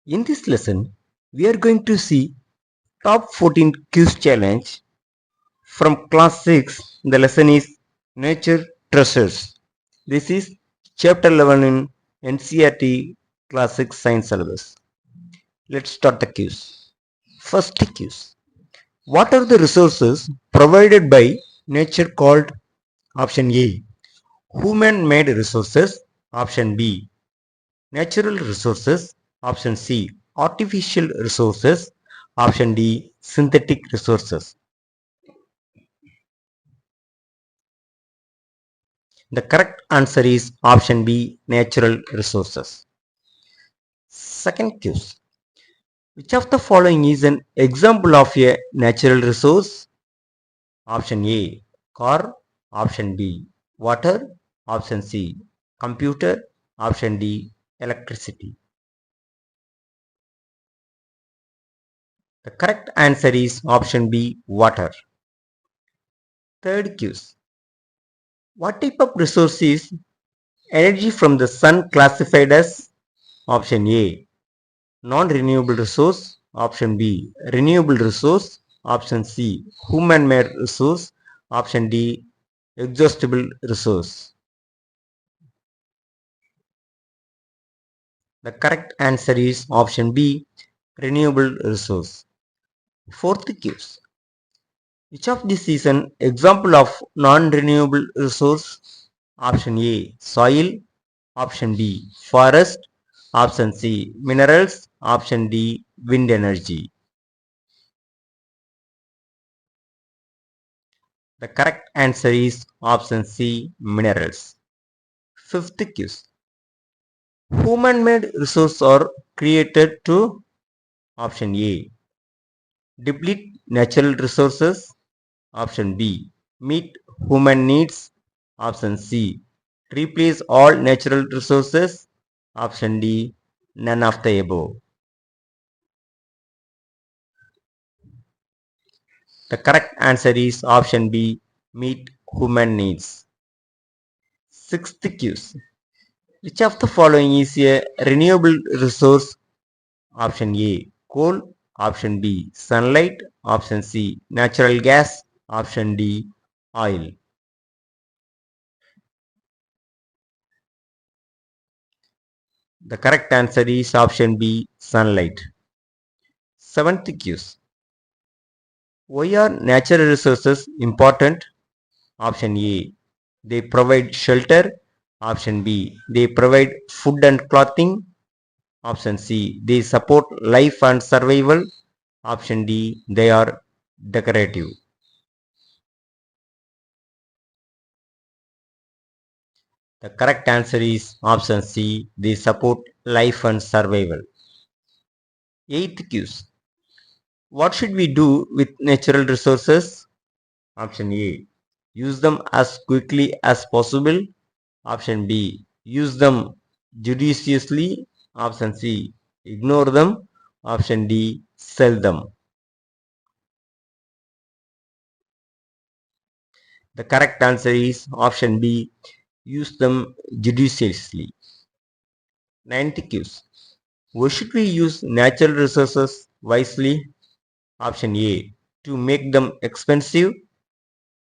In this lesson, we are going to see top 14 quiz challenge from class 6. The lesson is Nature Treasures. This is chapter 11 in NCERT class 6 science syllabus. Let's start the quiz. First quiz. What are the resources provided by nature called option A, human made resources, option B, natural resources, option C, artificial resources, option D, synthetic resources. The correct answer is option B, natural resources. Second quiz. Which of the following is an example of a natural resource? Option A, car, option B, water, option C, computer, option D, electricity. The correct answer is option B, water. Third quiz. What type of resource is energy from the sun classified as? Option A, non-renewable resource, option B, renewable resource, option C, human-made resource, option D, exhaustible resource. The correct answer is option B, renewable resource. Fourth quiz. Which of this is an example of non-renewable resource? Option A, soil, option B, forest, option C, minerals, option D, wind energy. The correct answer is option C, minerals. Fifth quiz. Human-made resources are created to option A, deplete natural resources, option B, meet human needs, option C, replace all natural resources, option D, none of the above. The correct answer is option B, meet human needs. Sixth quiz. Which of the following is a renewable resource? Option A, coal, option B, sunlight, option C, natural gas, option D, oil. The correct answer is option B, sunlight. Seventh quiz. Why are natural resources important? Option A, they provide shelter. Option B, they provide food and clothing. Option C, they support life and survival. Option D, they are decorative. The correct answer is option C, they support life and survival. Eighth quiz. What should we do with natural resources? Option A, use them as quickly as possible. Option B, use them judiciously. Option C, ignore them. Option D, sell them. The correct answer is option B, use them judiciously. Ninth quiz. Why should we use natural resources wisely? Option A, to make them expensive.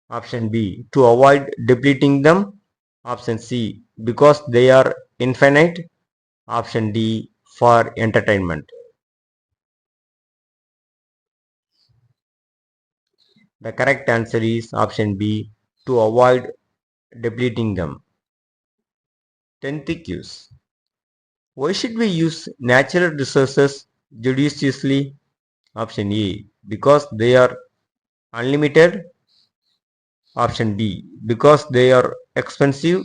Option B, to avoid depleting them. Option C, because they are infinite. Option D, for entertainment. The correct answer is option B, to avoid depleting them. 10th quiz. Why should we use natural resources judiciously? Option A, because they are unlimited. Option B, because they are expensive.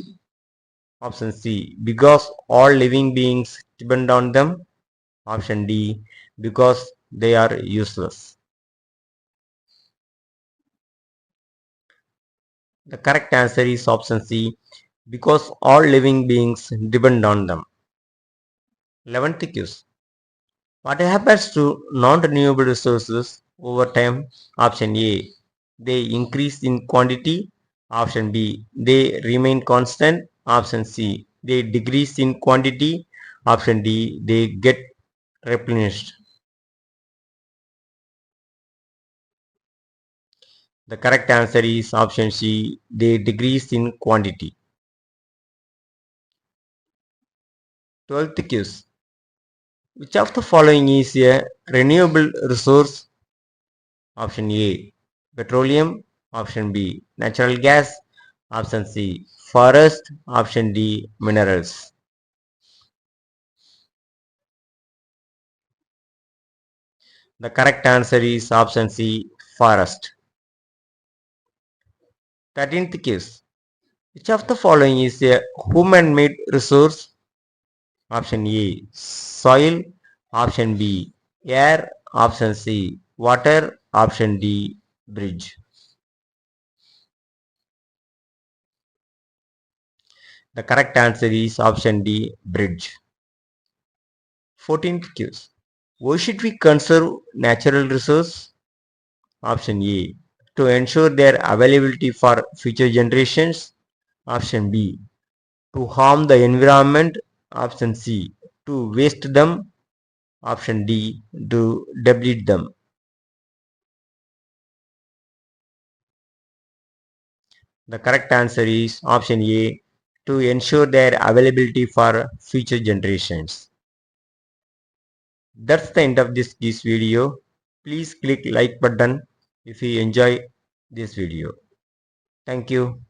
Option C, because all living beings depend on them. Option D, because they are useless. The correct answer is option C, because all living beings depend on them. 11th quiz. What happens to non-renewable resources over time? Option A, they increase in quantity. Option B, they remain constant. Option C, they decrease in quantity. Option D, they get replenished. The correct answer is option C. They decrease in quantity. 12th quiz. Which of the following is a renewable resource? Option A. Petroleum. Option B. Natural gas. Option C. Forest. Option D. Minerals. The correct answer is option C. Forest. 13th quiz. Which of the following is a human-made resource? Option A. Soil. Option B. Air. Option C. Water. Option D. Bridge. The correct answer is option D. Bridge. 14th quiz. Why should we conserve natural resources? Option A. To ensure their availability for future generations. Option B. To harm the environment. Option C. To waste them. Option D. To deplete them. The correct answer is option A. To ensure their availability for future generations. That's the end of this video. Please click like button if you enjoy this video. Thank you.